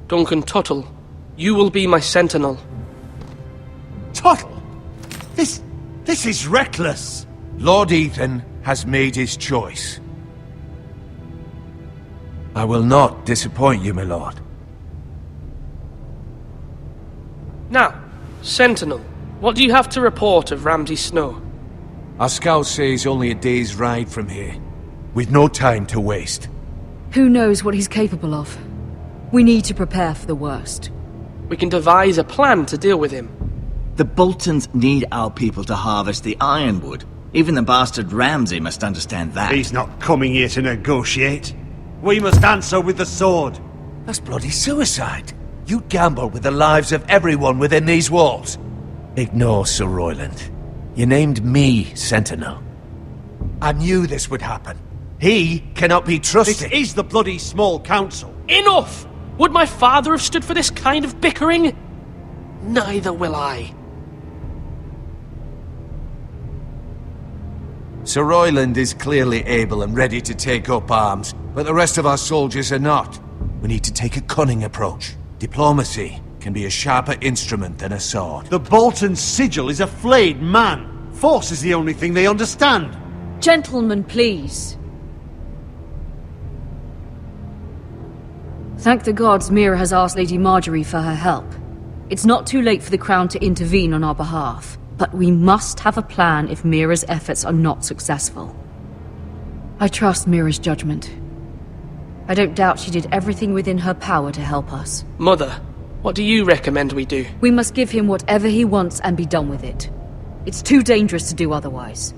Duncan Tuttle, you will be my sentinel. Tuttle! This is reckless! Lord Ethan has made his choice. I will not disappoint you, my lord. Now, Sentinel, what do you have to report of Ramsay Snow? Our scouts say he's only a day's ride from here, with no time to waste. Who knows what he's capable of? We need to prepare for the worst. We can devise a plan to deal with him. The Boltons need our people to harvest the ironwood. Even the bastard Ramsay must understand that. He's not coming here to negotiate. We must answer with the sword. That's bloody suicide. You gamble with the lives of everyone within these walls. Ignore Sir Royland. You named me Sentinel. I knew this would happen. He cannot be trusted. This is the bloody small council. Enough! Would my father have stood for this kind of bickering? Neither will I. Sir Royland is clearly able and ready to take up arms, but the rest of our soldiers are not. We need to take a cunning approach. Diplomacy can be a sharper instrument than a sword. The Bolton sigil is a flayed man. Force is the only thing they understand. Gentlemen, please. Thank the gods Mira has asked Lady Marjorie for her help. It's not too late for the Crown to intervene on our behalf, but we must have a plan if Mira's efforts are not successful. I trust Mira's judgment. I don't doubt she did everything within her power to help us. Mother, what do you recommend we do? We must give him whatever he wants and be done with it. It's too dangerous to do otherwise.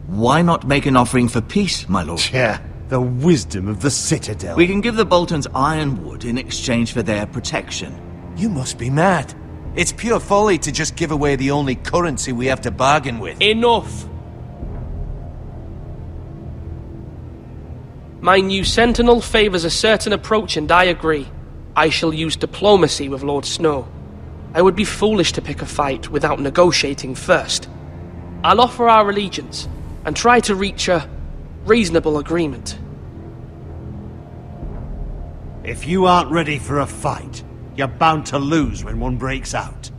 Why not make an offering for peace, my lord? Yeah, the wisdom of the Citadel. We can give the Boltons ironwood in exchange for their protection. You must be mad. It's pure folly to just give away the only currency we have to bargain with. Enough! My new Sentinel favors a certain approach, and I agree. I shall use diplomacy with Lord Snow. I would be foolish to pick a fight without negotiating first. I'll offer our allegiance, and try to reach a reasonable agreement. If you aren't ready for a fight, you're bound to lose when one breaks out.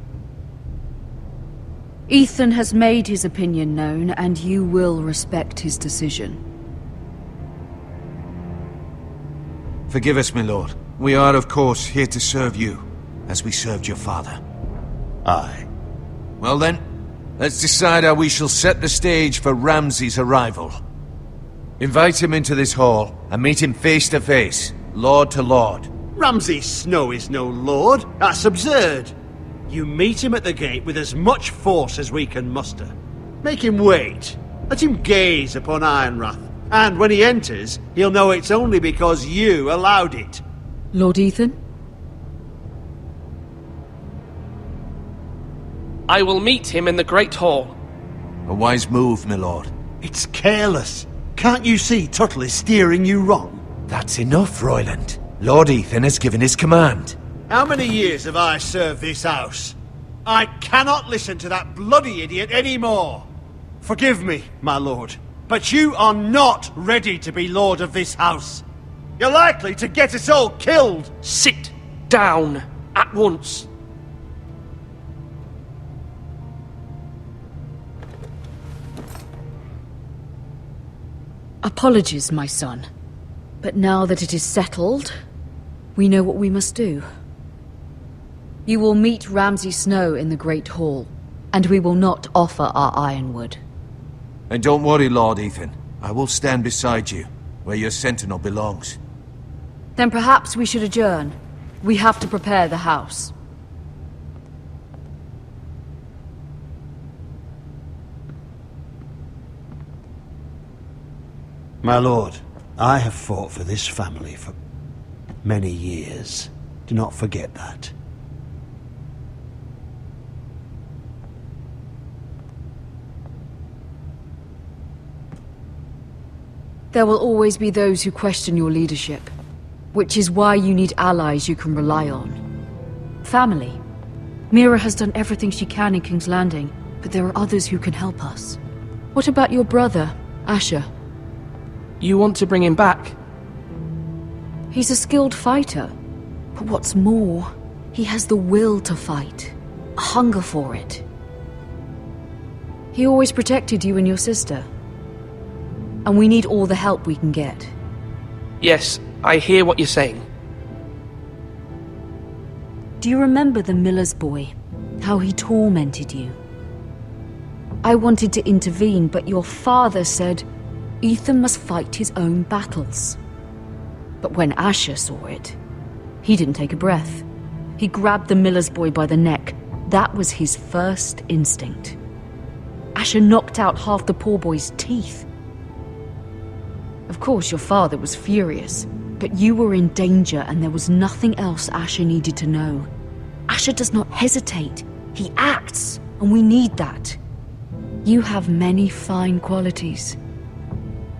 Ethan has made his opinion known, and you will respect his decision. Forgive us, my lord. We are, of course, here to serve you, as we served your father. Aye. Well then, let's decide how we shall set the stage for Ramsay's arrival. Invite him into this hall, and meet him face to face, lord to lord. Ramsay Snow is no lord. That's absurd. You meet him at the gate with as much force as we can muster. Make him wait. Let him gaze upon Ironrath. And when he enters, he'll know it's only because you allowed it. Lord Ethan? I will meet him in the Great Hall. A wise move, my lord. It's careless. Can't you see Tuttle is steering you wrong? That's enough, Royland. Lord Ethan has given his command. How many years have I served this house? I cannot listen to that bloody idiot anymore. Forgive me, my lord, but you are not ready to be lord of this house. You're likely to get us all killed. Sit down at once. Apologies, my son. But now that it is settled, we know what we must do. You will meet Ramsay Snow in the Great Hall, and we will not offer our ironwood. And don't worry, Lord Ethan. I will stand beside you, where your sentinel belongs. Then perhaps we should adjourn. We have to prepare the house. My lord, I have fought for this family for many years. Do not forget that. There will always be those who question your leadership, which is why you need allies you can rely on. Family. Mira has done everything she can in King's Landing, but there are others who can help us. What about your brother, Asher? You want to bring him back? He's a skilled fighter, but what's more, he has the will to fight, a hunger for it. He always protected you and your sister, and we need all the help we can get. Yes, I hear what you're saying. Do you remember the miller's boy? How he tormented you? I wanted to intervene, but your father said Ethan must fight his own battles. But when Asher saw it, he didn't take a breath. He grabbed the miller's boy by the neck. That was his first instinct. Asher knocked out half the poor boy's teeth. Of course, your father was furious, but you were in danger and there was nothing else Asher needed to know. Asher does not hesitate. He acts, and we need that. You have many fine qualities,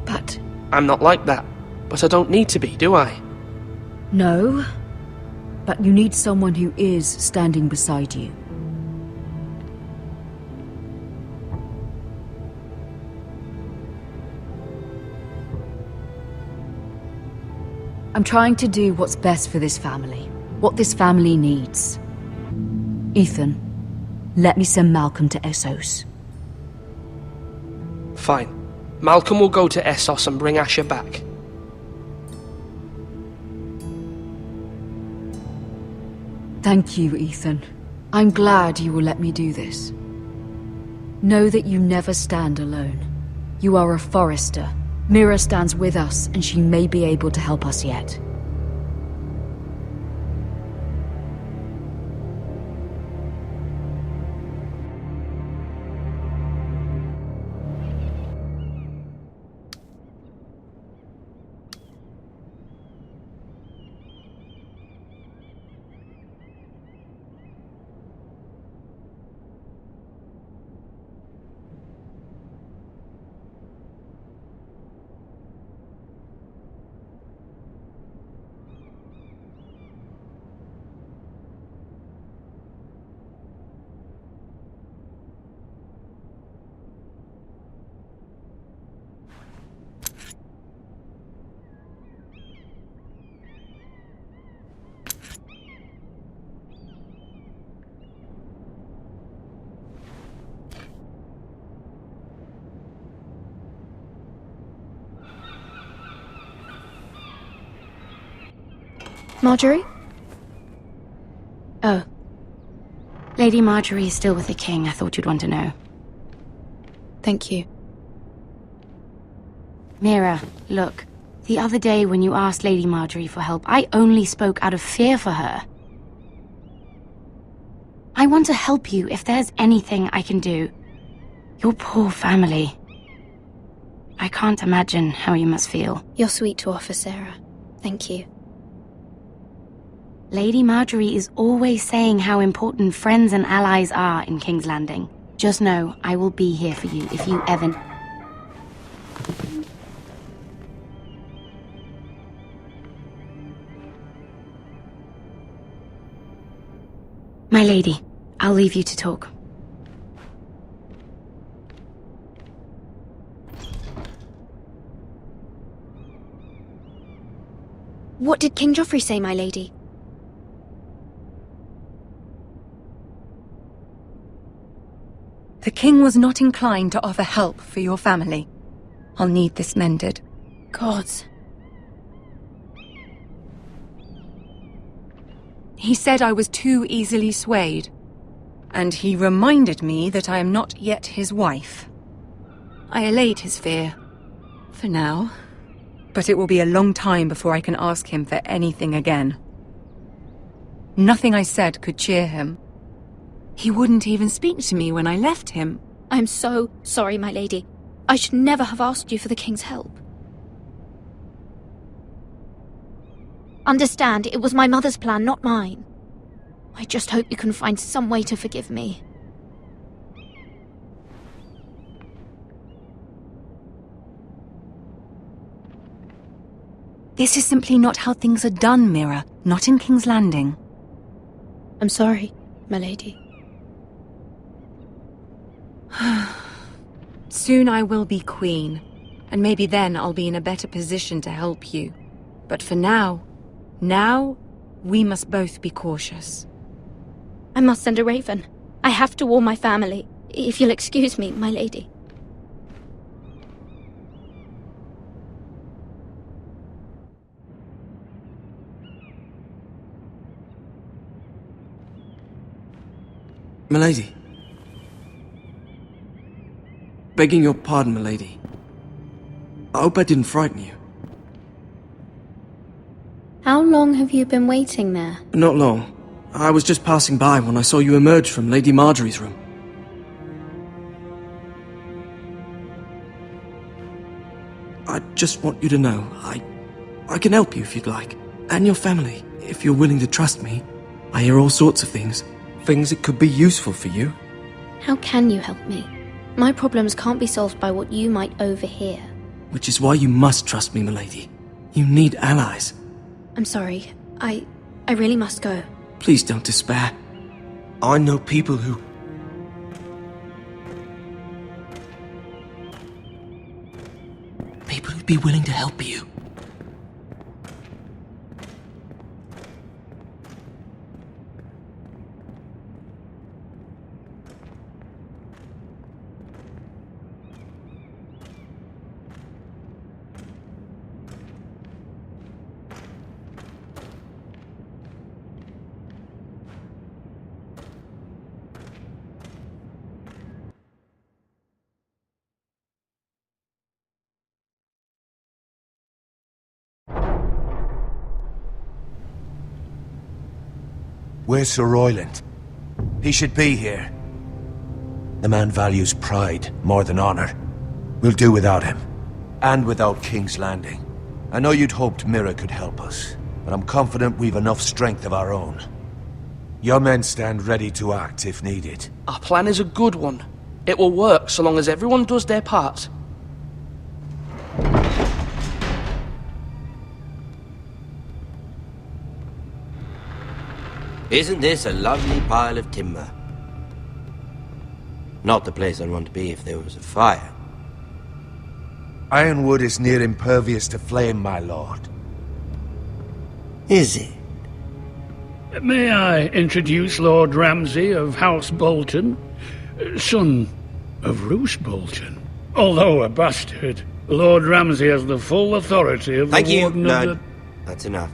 but... I'm not like that, but I don't need to be, do I? No, but you need someone who is standing beside you. I'm trying to do what's best for this family, what this family needs. Ethan, let me send Malcolm to Essos. Fine. Malcolm will go to Essos and bring Asher back. Thank you, Ethan. I'm glad you will let me do this. Know that you never stand alone. You are a Forester. Mira stands with us, and she may be able to help us yet. Marjorie? Oh. Lady Marjorie is still with the king. I thought you'd want to know. Thank you. Mira, look. The other day when you asked Lady Marjorie for help, I only spoke out of fear for her. I want to help you if there's anything I can do. Your poor family. I can't imagine how you must feel. You're sweet to offer, Sarah. Thank you. Lady Marjorie is always saying how important friends and allies are in King's Landing. Just know, I will be here for you if you ever... My lady, I'll leave you to talk. What did King Joffrey say, my lady? The king was not inclined to offer help for your family. I'll need this mended. Gods. He said I was too easily swayed. And he reminded me that I am not yet his wife. I allayed his fear. For now. But it will be a long time before I can ask him for anything again. Nothing I said could cheer him. He wouldn't even speak to me when I left him. I'm so sorry, my lady. I should never have asked you for the king's help. Understand, it was my mother's plan, not mine. I just hope you can find some way to forgive me. This is simply not how things are done, Mira. Not in King's Landing. I'm sorry, my lady. Soon I will be queen, and maybe then I'll be in a better position to help you. But for now, we must both be cautious. I must send a raven. I have to warn my family. If you'll excuse me, my lady. Milady. Begging your pardon, milady. I hope I didn't frighten you. How long have you been waiting there? Not long. I was just passing by when I saw you emerge from Lady Marjorie's room. I just want you to know, I can help you if you'd like. And your family, if you're willing to trust me. I hear all sorts of things. Things that could be useful for you. How can you help me? My problems can't be solved by what you might overhear. Which is why you must trust me, milady. You need allies. I'm sorry. I really must go. Please don't despair. I know people who... People who'd be willing to help you. Where's Sir Royland? He should be here. The man values pride more than honor. We'll do without him. And without King's Landing. I know you'd hoped Mira could help us, but I'm confident we've enough strength of our own. Your men stand ready to act if needed. Our plan is a good one. It will work so long as everyone does their part. Isn't this a lovely pile of timber? Not the place I'd want to be if there was a fire. Ironwood is near impervious to flame, my lord. Is it? May I introduce Lord Ramsay of House Bolton, son of Roose Bolton. Although a bastard, Lord Ramsay has the full authority of Thank the you, Warden Lord. of the... That's enough.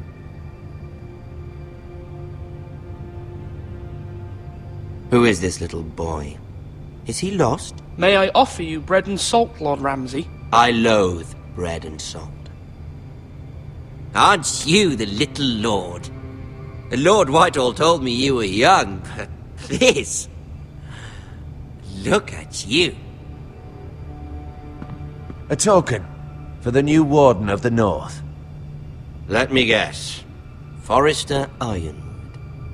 Who is this little boy? Is he lost? May I offer you bread and salt, Lord Ramsay? I loathe bread and salt. Aren't you the little lord? Lord Whitehall told me you were young, but this... Look at you. A token for the new Warden of the North. Let me guess. Forrester Ironwood.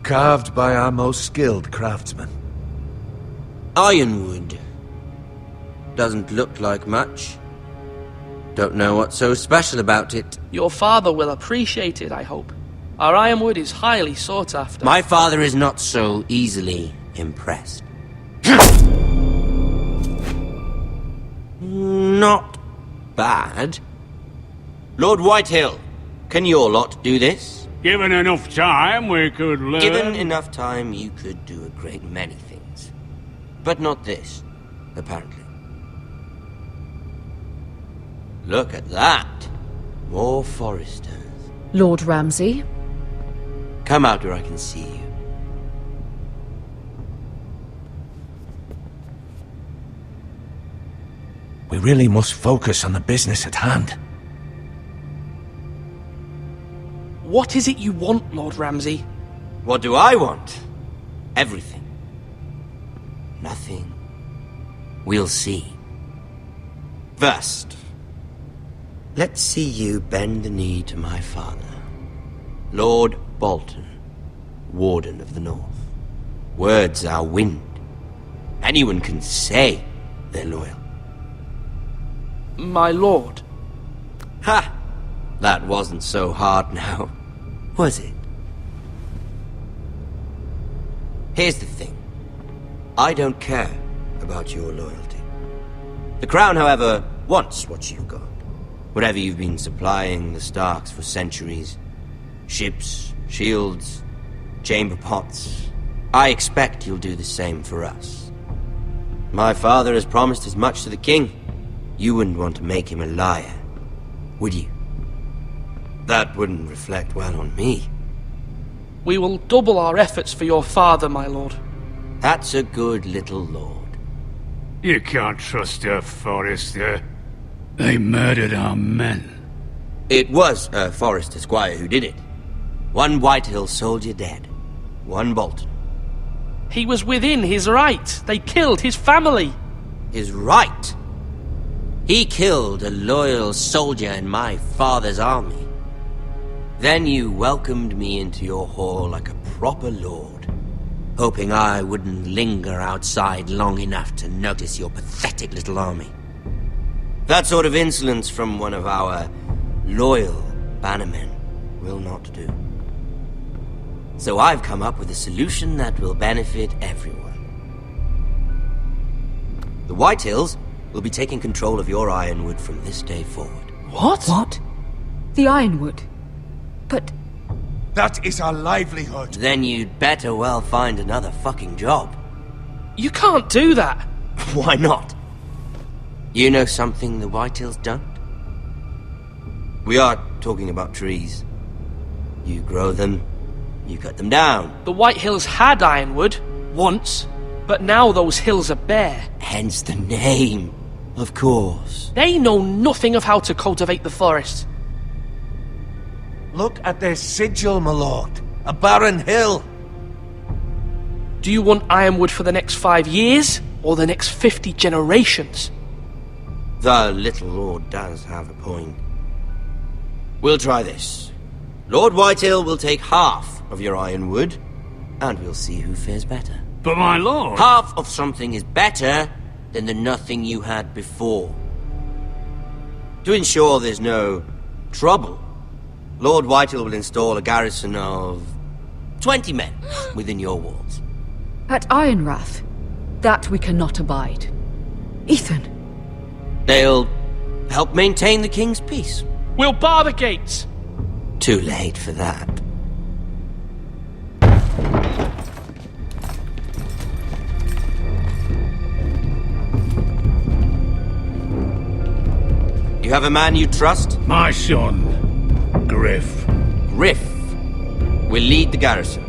Carved by our most skilled craftsmen. Ironwood. Doesn't look like much. Don't know what's so special about it. Your father will appreciate it, I hope. Our ironwood is highly sought after. My father is not so easily impressed. Not bad. Lord Whitehill, can your lot do this? Given enough time, we could learn... Given enough time, you could do a great many things. But not this, apparently. Look at that. More foresters. Lord Ramsay? Come out where I can see you. We really must focus on the business at hand. What is it you want, Lord Ramsay? What do I want? Everything. Nothing. We'll see. First, let's see you bend the knee to my father, Lord Bolton, Warden of the North. Words are wind. Anyone can say they're loyal. My lord. Ha! That wasn't so hard now, was it? Here's the thing. I don't care about your loyalty. The Crown, however, wants what you've got. Whatever you've been supplying the Starks for centuries. Ships, shields, chamber pots. I expect you'll do the same for us. My father has promised as much to the king. You wouldn't want to make him a liar, would you? That wouldn't reflect well on me. We will double our efforts for your father, my lord. That's a good little lord. You can't trust a Forrester. They murdered our men. It was a Forrester squire who did it. One Whitehill soldier dead. One Bolton. He was within his right. They killed his family. His right? He killed a loyal soldier in my father's army. Then you welcomed me into your hall like a proper lord, hoping I wouldn't linger outside long enough to notice your pathetic little army. That sort of insolence from one of our loyal bannermen will not do. So I've come up with a solution that will benefit everyone. The Whitehills will be taking control of your Ironwood from this day forward. What? What? The Ironwood? But... That is our livelihood. Then you'd better well find another fucking job. You can't do that. Why not? You know something the Whitehills don't? We are talking about trees. You grow them, you cut them down. The Whitehills had Ironwood, once, but now those hills are bare. Hence the name, of course. They know nothing of how to cultivate the forest. Look at their sigil, my lord. A barren hill. Do you want Ironwood for the next 5 years, or the next 50 generations? The little lord does have a point. We'll try this. Lord Whitehill will take half of your Ironwood, and we'll see who fares better. But my lord... Half of something is better than the nothing you had before. To ensure there's no trouble, Lord Whitehill will install a garrison of 20 men within your walls. at Ironrath? That we cannot abide. Ethan. They'll help maintain the king's peace. We'll bar the gates. Too late for that. You have a man you trust? My son, Griff. Griff will lead the garrison.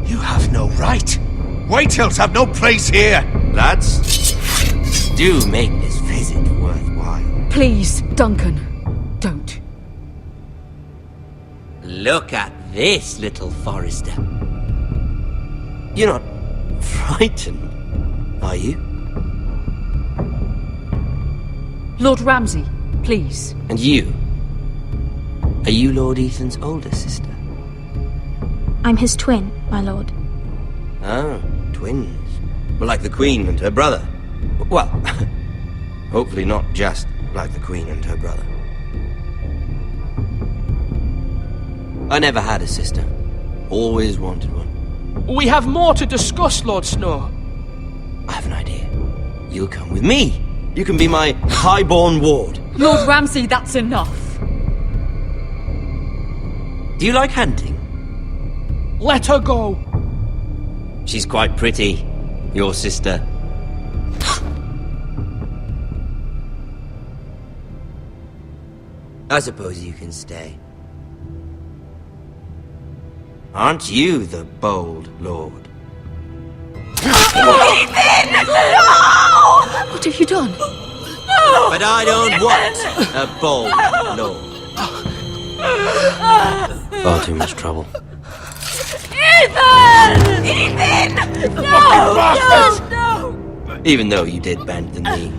You have no right. Whitehills have no place here. Lads, do make this visit worthwhile. Please, Duncan, don't. Look at this, little Forrester. You're not frightened, are you? Lord Ramsay, please. And you? Are you Lord Ethan's older sister? I'm his twin, my lord. Ah, twins. Well, like the Queen and her brother. Well, hopefully not just like the Queen and her brother. I never had a sister. Always wanted one. We have more to discuss, Lord Snow. I have an idea. You'll come with me. You can be my highborn ward. Lord Ramsay, that's enough. Do you like hunting? Let her go. She's quite pretty, your sister. I suppose you can stay. Aren't you the bold lord? Ethan! No! What have you done? No! But I don't want a bold lord. Far too much trouble. Ethan! Ethan! No! No! Even though you did bend the knee.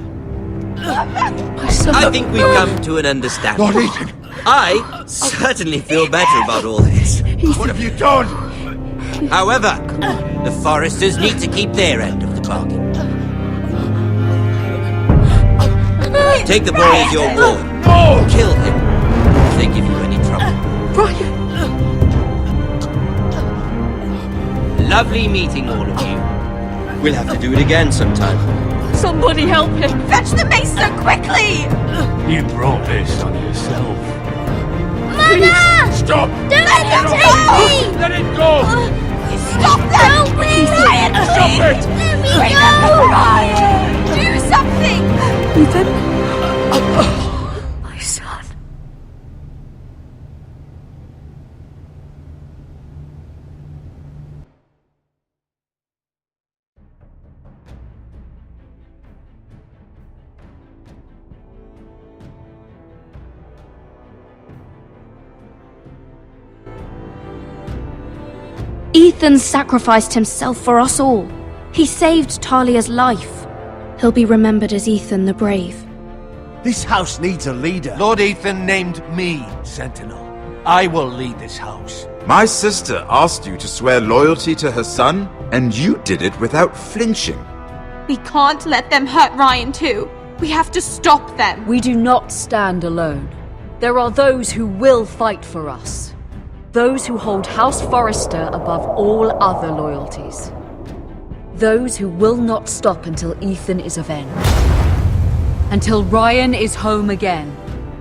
My son. I think we've come to an understanding. Lord Ethan! I certainly feel better about all this. What have you done? However, the Foresters need to keep their end of the bargain. Take the boy as your ward. No! Kill him. lovely meeting all of you. We'll have to do it again sometime. Somebody help him! Fetch the maester, quickly! You brought this on yourself. Mama! Stop! Don't let him take me! Let it go! Stop them! Help me! Ryan, Stop please! it! Let me Remember go! Ryan! Do something! Ethan? My son. Ethan sacrificed himself for us all. He saved Talia's life. He'll be remembered as Ethan the Brave. This house needs a leader. Lord Ethan named me Sentinel. I will lead this house. My sister asked you to swear loyalty to her son, and you did it without flinching. We can't let them hurt Ryan too. We have to stop them. We do not stand alone. There are those who will fight for us. Those who hold House Forrester above all other loyalties. Those who will not stop until Ethan is avenged. Until Ryan is home again,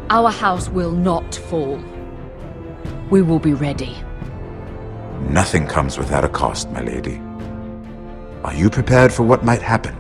our house will not fall. We will be ready. Nothing comes without a cost, my lady. Are you prepared for what might happen?